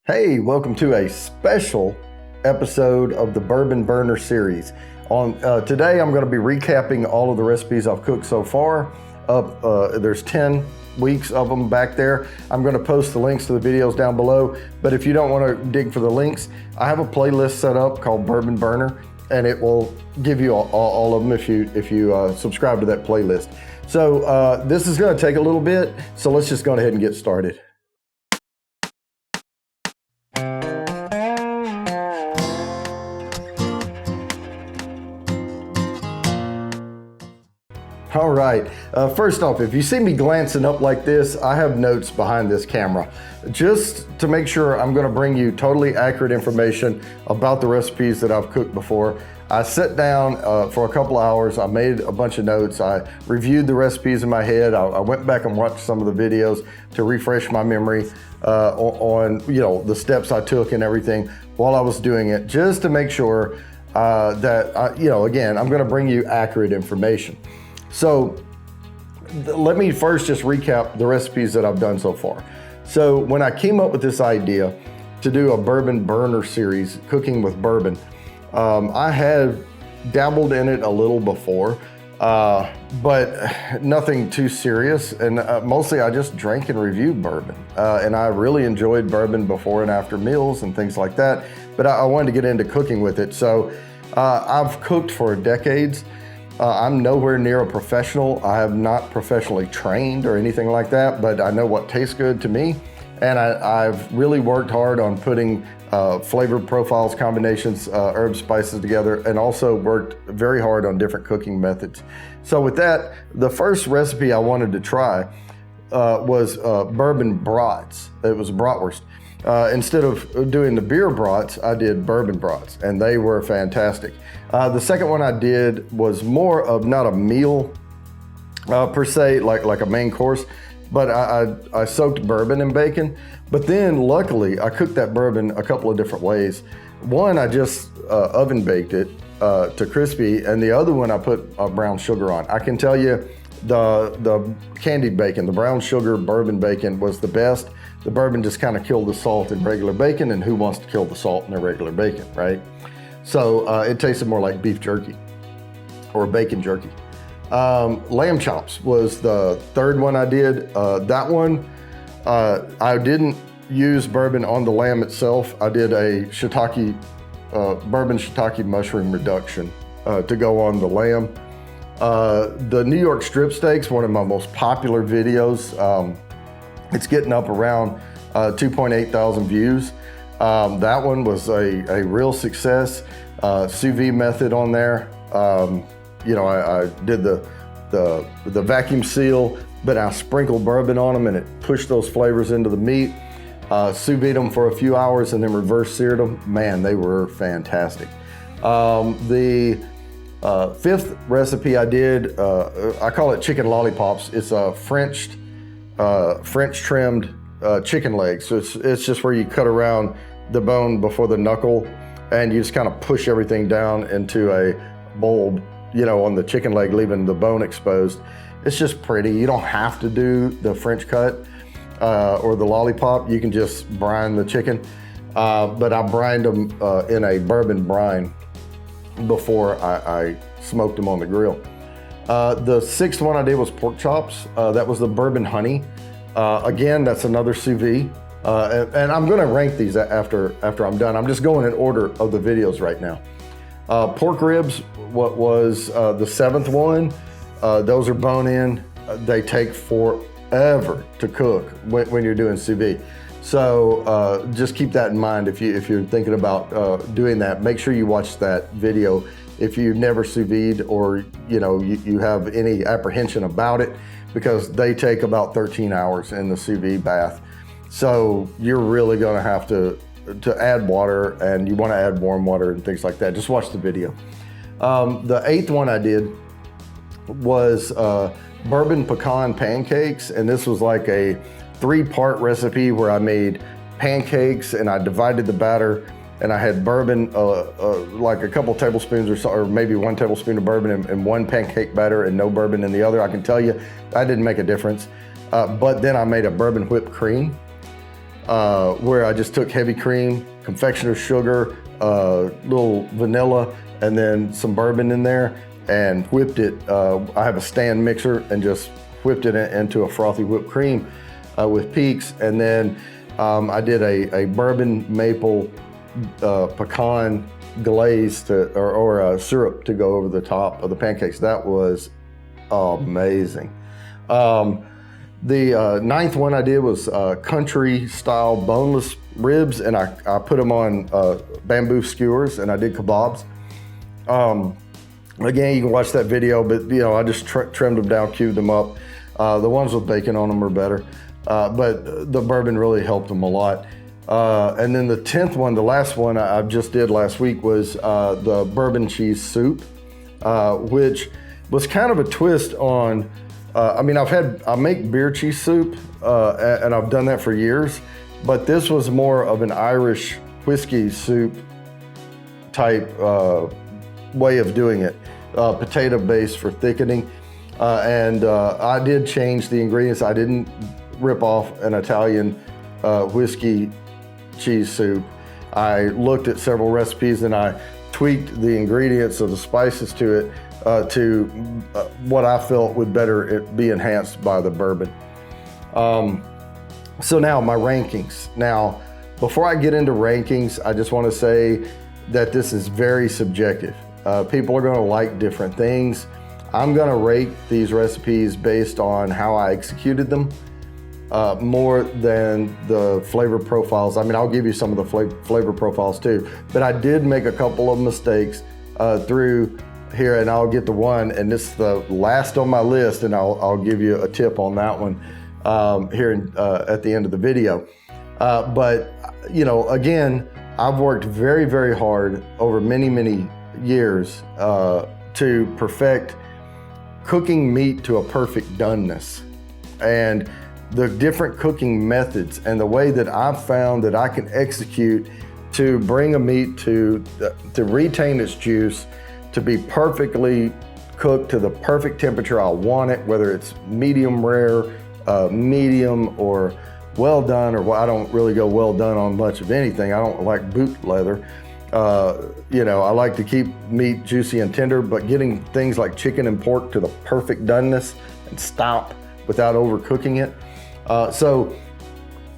Hey, welcome to a special episode of the Bourbon Burner series. Today, I'm going to be recapping all of the recipes I've cooked so far. There's 10 weeks of them back there. I'm going to post the links to the videos down below, but if you don't want to dig for the links, I have a playlist set up called Bourbon Burner, and it will give you all of them if you subscribe to that playlist. So this is going to take a little bit, so let's just go ahead and get started. All right, first off, if you see me glancing up like this, I have notes behind this camera. Just to make sure I'm gonna bring you totally accurate information about the recipes that I've cooked before. I sat down for a couple hours, I made a bunch of notes, I reviewed the recipes in my head, I went back and watched some of the videos to refresh my memory on the steps I took and everything while I was doing it, just to make sure that, again, I'm gonna bring you accurate information. So let me first just recap the recipes that I've done so far. So when I came up with this idea to do a Bourbon Burner series, cooking with bourbon, I had dabbled in it a little before, but nothing too serious. And mostly I just drank and reviewed bourbon. And I really enjoyed bourbon before and after meals and things like that. But I wanted to get into cooking with it. So I've cooked for decades. I'm nowhere near a professional. I have not professionally trained or anything like that, but I know what tastes good to me. And I've really worked hard on putting flavor profiles, combinations, herbs, spices together, and also worked very hard on different cooking methods. So with that, the first recipe I wanted to try was bourbon brats. It was bratwurst. Instead of doing the beer brats, I did bourbon brats, and they were fantastic. The second one I did was more of not a meal per se, like a main course, but I soaked bourbon in bacon. But then luckily I cooked that bourbon a couple of different ways. One, I just oven baked it to crispy, and the other one I put brown sugar on. I can tell you the candied bacon, the brown sugar bourbon bacon was the best. The bourbon just kind of killed the salt in regular bacon, and who wants to kill the salt in their regular bacon, right? So it tasted more like beef jerky or bacon jerky. Lamb chops was the third one I did. That one, I didn't use bourbon on the lamb itself. I did a shiitake, bourbon shiitake mushroom reduction to go on the lamb. The New York strip steaks, one of my most popular videos. It's getting up around 2.8 thousand views. That one was a real success. Sous vide method on there. I did the vacuum seal, but I sprinkled bourbon on them and it pushed those flavors into the meat. Sous vide them for a few hours and then reverse seared them. Man, they were fantastic. The fifth recipe I did, I call it chicken lollipops. It's a French trimmed chicken legs. So it's just where you cut around the bone before the knuckle and you just kind of push everything down into a bulb, on the chicken leg, leaving the bone exposed. It's just pretty. You don't have to do the French cut or the lollipop. You can just brine the chicken. But I brined them in a bourbon brine before I smoked them on the grill. The sixth one I did was pork chops. That was the bourbon honey. Again, that's another sous vide. And I'm gonna rank these after I'm done. I'm just going in order of the videos right now. Pork ribs, what was the seventh one? Those are bone in. They take forever to cook when you're doing sous vide. So just keep that in mind if you're thinking about doing that. Make sure you watch that video if you've never sous vide or you have any apprehension about it, because they take about 13 hours in the sous vide bath. So you're really gonna have to add water, and you wanna add warm water and things like that. Just watch the video. The eighth one I did was bourbon pecan pancakes, and this was like a 3-part recipe where I made pancakes and I divided the batter, and I had bourbon, like a couple tablespoons or so, or maybe 1 tablespoon of bourbon in one pancake batter and no bourbon in the other. I can tell you that didn't make a difference. But then I made a bourbon whipped cream. where I just took heavy cream, confectioner's sugar, little vanilla, and then some bourbon in there and whipped it. I have a stand mixer and just whipped it into a frothy whipped cream with peaks. And then I did a bourbon maple pecan glaze or a syrup to go over the top of the pancakes. That was amazing. The ninth one I did was country style boneless ribs, and I put them on bamboo skewers, and I did kebabs. Again, you can watch that video, but I just trimmed them down, cubed them up. The ones with bacon on them are better, but the bourbon really helped them a lot. And then the 10th one, the last one I just did last week, was the bourbon cheese soup, which was kind of a twist on, I make beer cheese soup, and I've done that for years, but this was more of an Irish whiskey soup type way of doing it, potato base for thickening. And I did change the ingredients. I didn't rip off an Italian whiskey cheese soup. I looked at several recipes and I tweaked the ingredients of the spices to it to what I felt would better be enhanced by the bourbon. So now my rankings. Now, before I get into rankings, I just want to say that this is very subjective. People are going to like different things. I'm going to rate these recipes based on how I executed them more than the flavor profiles. I'll give you some of the flavor profiles too, but I did make a couple of mistakes through here, and I'll get to one, and this is the last on my list, and I'll give you a tip on that one here at the end of the video. But again, I've worked very, very hard over many, many years to perfect cooking meat to a perfect doneness, and the different cooking methods and the way that I've found that I can execute to bring a meat to retain its juice, to be perfectly cooked to the perfect temperature I want it, whether it's medium rare, medium, or well done, or I don't really go well done on much of anything. I don't like boot leather. I like to keep meat juicy and tender, but getting things like chicken and pork to the perfect doneness and stop without overcooking it. So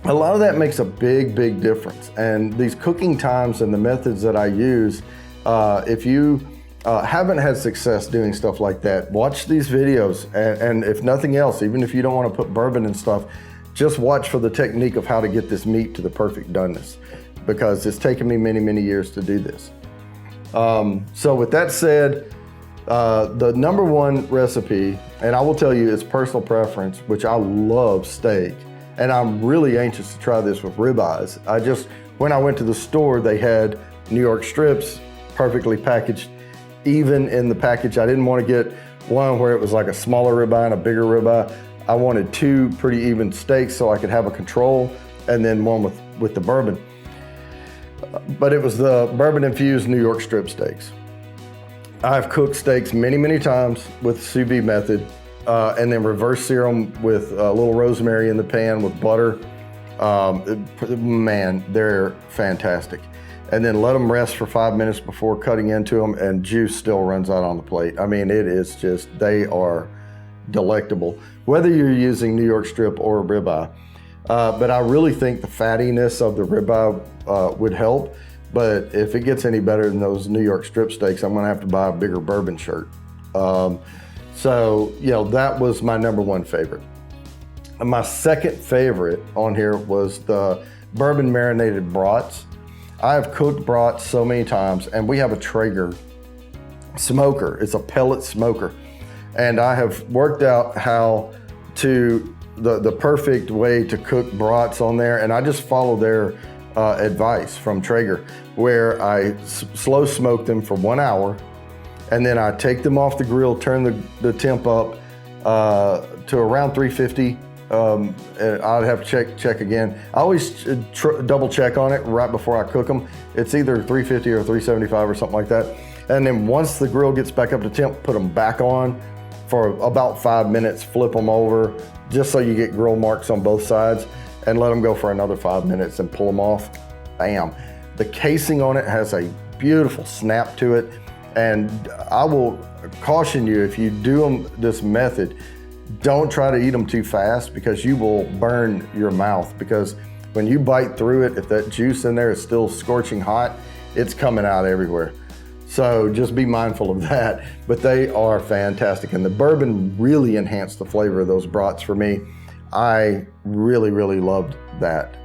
a lot of that makes a big, big difference. And these cooking times and the methods that I use, if you haven't had success doing stuff like that, watch these videos. And if nothing else, even if you don't want to put bourbon and stuff, just watch for the technique of how to get this meat to the perfect doneness, because it's taken me many, many years to do this. So with that said, the number one recipe, and I will tell you it's personal preference, which I love steak, and I'm really anxious to try this with ribeyes. When I went to the store, they had New York strips perfectly packaged, even in the package. I didn't want to get one where it was like a smaller ribeye and a bigger ribeye. I wanted two pretty even steaks so I could have a control, and then one with the bourbon. But it was the bourbon infused New York strip steaks. I've cooked steaks many, many times with sous vide method, and then reverse sear them with a little rosemary in the pan with butter. Man, they're fantastic. And then let them rest for 5 minutes before cutting into them, and juice still runs out on the plate. It is just, they are delectable, whether you're using New York strip or ribeye. But I really think the fattiness of the ribeye would help. But if it gets any better than those New York strip steaks, I'm gonna have to buy a bigger bourbon shirt. So that was my number one favorite. And my second favorite on here was the bourbon marinated brats. I have cooked brats so many times, and we have a Traeger smoker. It's a pellet smoker. And I have worked out how to, the perfect way to cook brats on there, and I just follow their advice from Traeger, where I slow smoke them for 1 hour, and then I take them off the grill, turn the temp up to around 350. And I'd have to check again. I always double check on it right before I cook them. It's either 350 or 375 or something like that. And then once the grill gets back up to temp, put them back on for about 5 minutes, flip them over, just so you get grill marks on both sides. and let them go for another 5 minutes and pull them off. Bam. The casing on it has a beautiful snap to it. And I will caution you, if you do them this method, don't try to eat them too fast because you will burn your mouth, because when you bite through it, if that juice in there is still scorching hot, it's coming out everywhere. So just be mindful of that, but they are fantastic. And the bourbon really enhanced the flavor of those brats for me. I really, really loved that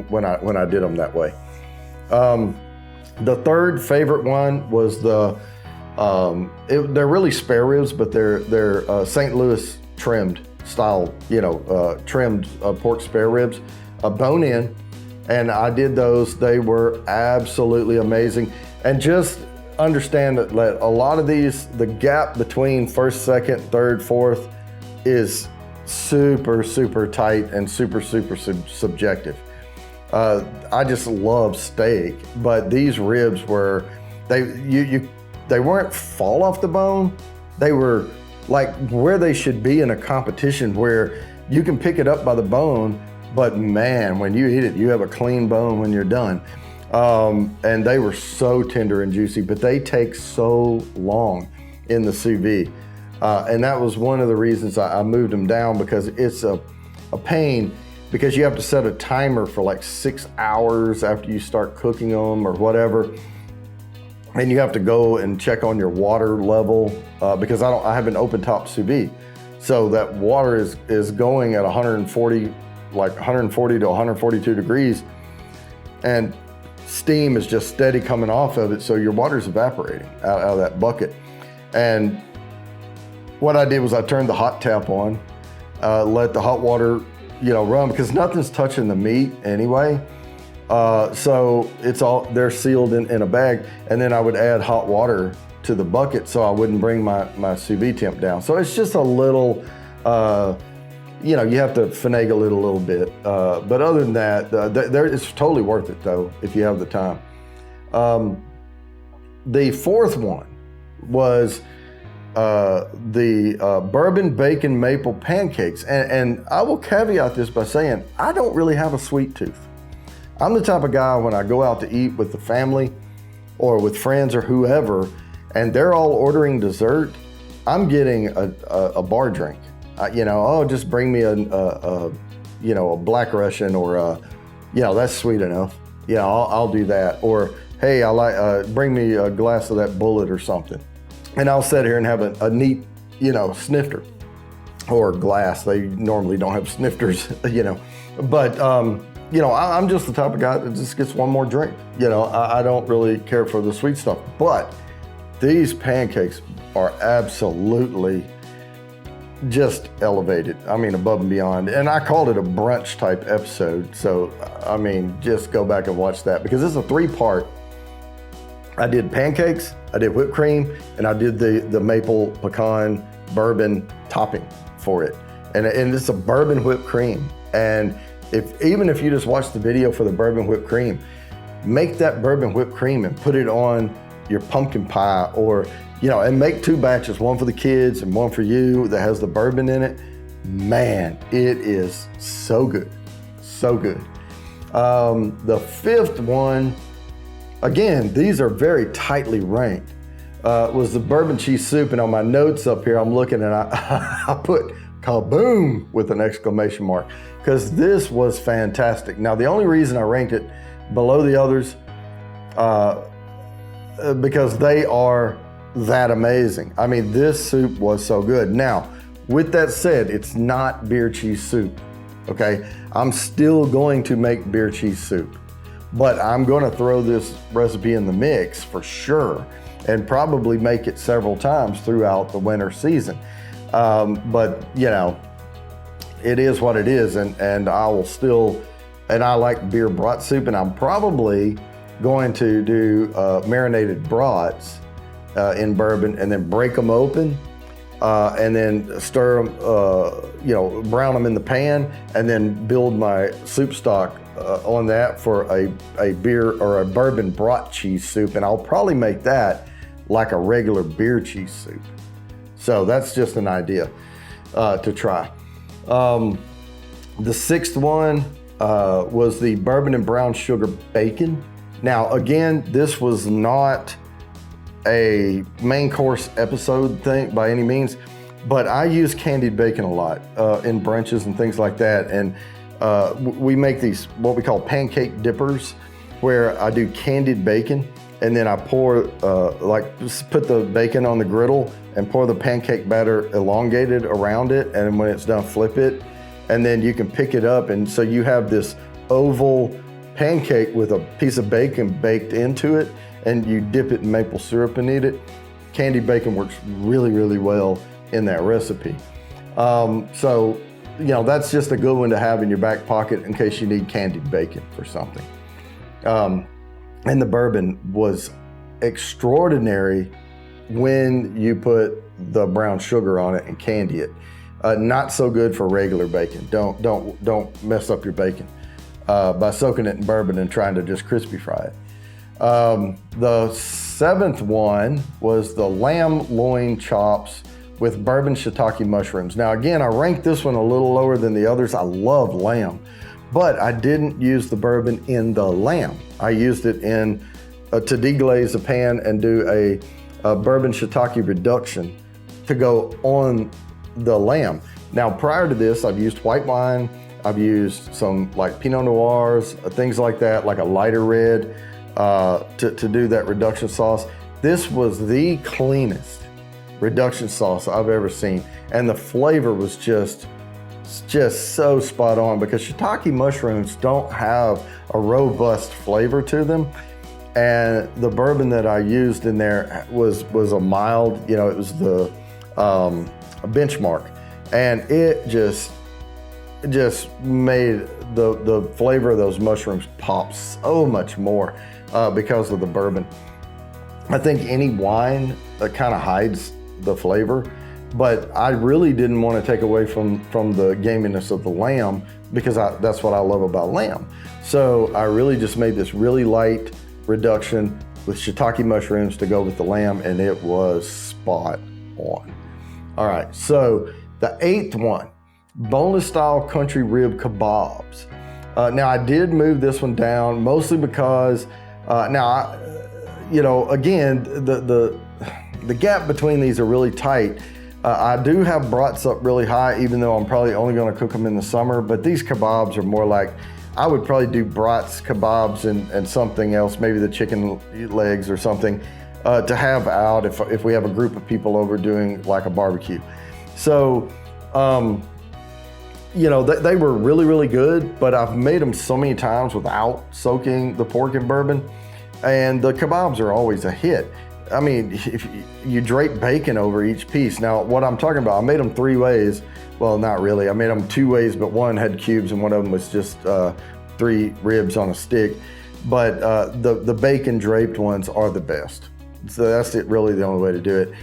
when I did them that way. The third favorite one was they're really spare ribs, but they're St. Louis trimmed style, trimmed pork spare ribs, bone in, and I did those. They were absolutely amazing. And just understand that a lot of these, the gap between first, second, third, fourth is super, super tight and super, super subjective. I just love steak, but these ribs were, they weren't fall off the bone. They were like where they should be in a competition, where you can pick it up by the bone, but man, when you eat it, you have a clean bone when you're done. And they were so tender and juicy, but they take so long in the sous vide. And that was one of the reasons I moved them down, because it's a pain, because you have to set a timer for like 6 hours after you start cooking them or whatever. And you have to go and check on your water level, because I have an open top sous vide. So that water is going at 140 to 142 degrees, and steam is just steady coming off of it. So your water's evaporating out of that bucket. And what I did was I turned the hot tap on, let the hot water, run, because nothing's touching the meat anyway. So they're sealed in a bag, and then I would add hot water to the bucket so I wouldn't bring my sous vide temp down. So it's just a little, you have to finagle it a little bit. But other than that, it's totally worth it though, if you have the time. The fourth one was the bourbon bacon maple pancakes. And I will caveat this by saying, I don't really have a sweet tooth. I'm the type of guy, when I go out to eat with the family or with friends or whoever, and they're all ordering dessert, I'm getting a bar drink. Just bring me a Black Russian, or that's sweet enough. Yeah, I'll do that. Or hey, bring me a glass of that Bullet or something, and I'll sit here and have a neat, snifter or glass. They normally don't have snifters, but I'm just the type of guy that just gets one more drink. I don't really care for the sweet stuff, but these pancakes are absolutely just elevated. I mean, above and beyond. And I called it a brunch type episode. So, just go back and watch that, because it's a 3-part. I did pancakes, I did whipped cream, and I did the maple pecan bourbon topping for it. And it's a bourbon whipped cream. And even if you just watch the video for the bourbon whipped cream, make that bourbon whipped cream and put it on your pumpkin pie, or and make 2 batches, one for the kids and one for you, that has the bourbon in it. Man, it is so good, so good. The fifth one, again, these are very tightly ranked, was the bourbon cheese soup. And on my notes up here, I'm looking, and I put kaboom with an exclamation mark, because this was fantastic. Now, the only reason I ranked it below the others, because they are that amazing. This soup was so good. Now, with that said, it's not beer cheese soup, okay? I'm still going to make beer cheese soup, but I'm gonna throw this recipe in the mix for sure, and probably make it several times throughout the winter season. But it is what it is, and I will still, and I like beer brat soup, and I'm probably going to do marinated brats in bourbon, and then break them open, and then stir them, brown them in the pan, and then build my soup stock on that for a beer or a bourbon brat cheese soup. And I'll probably make that like a regular beer cheese soup. So that's just an idea to try. The sixth one was the bourbon and brown sugar bacon. Now, again, this was not a main course episode thing by any means, but I use candied bacon a lot in brunches and things like that. And we make these, what we call pancake dippers, where I do candied bacon, and then I pour, put the bacon on the griddle and pour the pancake batter elongated around it. And when it's done, flip it. And then you can pick it up. And so you have this oval pancake with a piece of bacon baked into it, and you dip it in maple syrup and eat it. Candied bacon works really, really well in that recipe. So, you know, that's just a good one to have in your back pocket in case you need candied bacon for something. And the bourbon was extraordinary when you put the brown sugar on it and candy it. Not so good for regular bacon. Don't mess up your bacon by soaking it in bourbon and trying to just crispy fry it. The seventh one was the lamb loin chops with bourbon shiitake mushrooms. Now again, I ranked this one a little lower than the others. I love lamb, but I didn't use the bourbon in the lamb. I used it in to deglaze a pan and do a bourbon shiitake reduction to go on the lamb. Now prior to this, I've used white wine, I've used some like Pinot Noirs, things like that, like a lighter red to do that reduction sauce. This was the cleanest reduction sauce I've ever seen. And the flavor was just so spot on, because shiitake mushrooms don't have a robust flavor to them. And the bourbon that I used in there was a mild, you know, it was the Benchmark. And it just made the flavor of those mushrooms pop so much more because of the bourbon. I think any wine kind of hides the flavor, but I really didn't want to take away from the gaminess of the lamb, because that's what I love about lamb. So I really just made this really light reduction with shiitake mushrooms to go with the lamb, and it was spot on. All right, so the eighth one, boneless style country rib kebabs. Now I did move this one down mostly because again, the gap between these are really tight. I do have brats up really high, even though I'm probably only going to cook them in the summer, but these kebabs are more like, I would probably do brats, kebabs, and something else, maybe the chicken legs or something, to have out if we have a group of people over doing like a barbecue. So, they were really, really good, but I've made them so many times without soaking the pork in bourbon, and the kebabs are always a hit. I mean, if you drape bacon over each piece. Now, what I'm talking about, I made them 3 ways. Well, not really. I made them 2 ways, but one had cubes and one of them was just 3 ribs on a stick. But the bacon draped ones are the best. So that's really the only way to do it.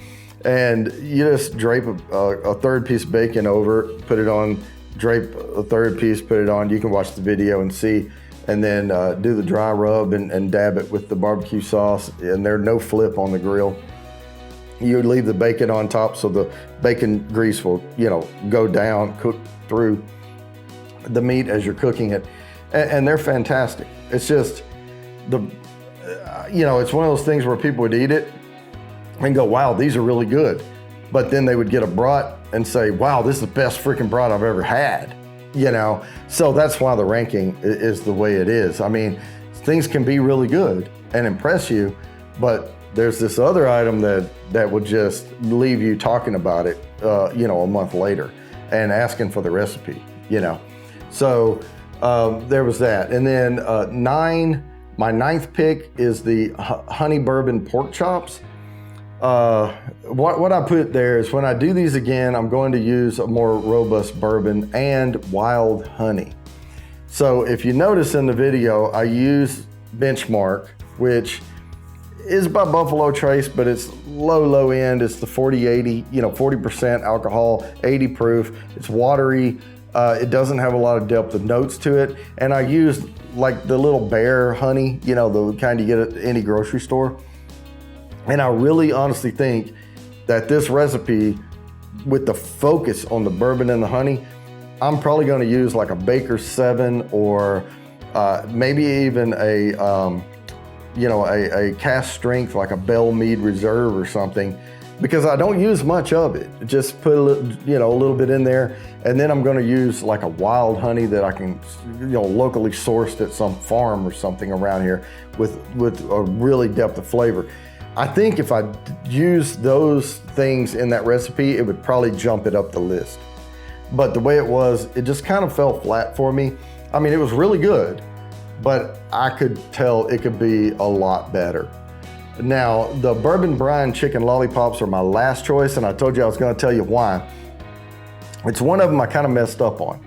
And you just drape a third piece of bacon over, put it on, drape a third piece, put it on. You can watch the video and see. And then do the dry rub and dab it with the barbecue sauce, and there's no flip on the grill. You leave the bacon on top so the bacon grease will, go down, cook through the meat as you're cooking it. And they're fantastic. It's just it's one of those things where people would eat it and go, wow, these are really good. But then they would get a brat and say, wow, this is the best freaking brat I've ever had. So that's why the ranking is the way it is. I mean, things can be really good and impress you, but there's this other item that would just leave you talking about it, a month later and asking for the recipe, So there was that. And then my 9th pick is the honey bourbon pork chops. What I put there is, when I do these again, I'm going to use a more robust bourbon and wild honey. So if you notice in the video, I use Benchmark, which is by Buffalo Trace, but it's low end. It's the 40-80, 40% alcohol, 80 proof. It's watery. It doesn't have a lot of depth of notes to it. And I used like the little bear honey, the kind you get at any grocery store. And I really honestly think that this recipe, with the focus on the bourbon and the honey, I'm probably going to use like a Baker's 7 or maybe even a, a cast strength like a Bell Mead Reserve or something, because I don't use much of it. Just put a little bit in there, and then I'm going to use like a wild honey that I can, locally sourced at some farm or something around here with a really depth of flavor. I think if I use those things in that recipe, it would probably jump it up the list. But the way it was, it just kind of fell flat for me. I mean, it was really good, but I could tell it could be a lot better. Now, the bourbon brine chicken lollipops are my last choice, and I told you I was gonna tell you why. It's one of them I kind of messed up on.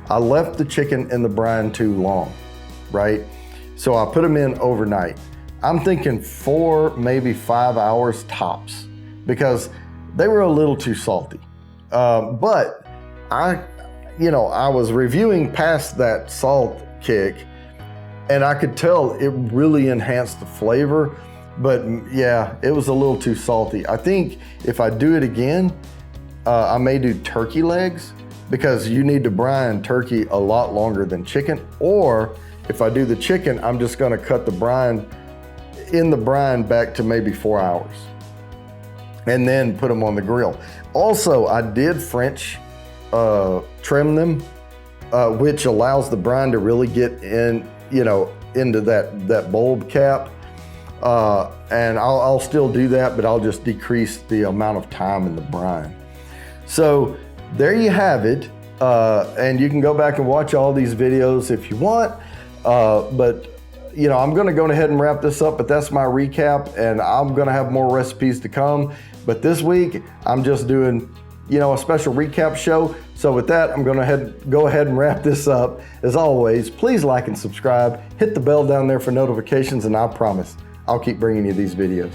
I left the chicken in the brine too long, right? So I put them in overnight. I'm thinking 4, maybe 5 hours tops, because they were a little too salty. But I was reviewing past that salt kick, and I could tell it really enhanced the flavor, but yeah, it was a little too salty. I think if I do it again, I may do turkey legs, because you need to brine turkey a lot longer than chicken. Or if I do the chicken, I'm just gonna cut the brine back to maybe 4 hours and then put them on the grill. Also, I did French trim them, which allows the brine to really get in, into that bulb cap. And I'll still do that, but I'll just decrease the amount of time in the brine. So there you have it. And you can go back and watch all these videos if you want. But I'm gonna go ahead and wrap this up, but that's my recap, and I'm gonna have more recipes to come. But this week, I'm just doing, a special recap show. So with that, I'm gonna go ahead and wrap this up. As always, please like and subscribe, hit the bell down there for notifications, and I promise I'll keep bringing you these videos.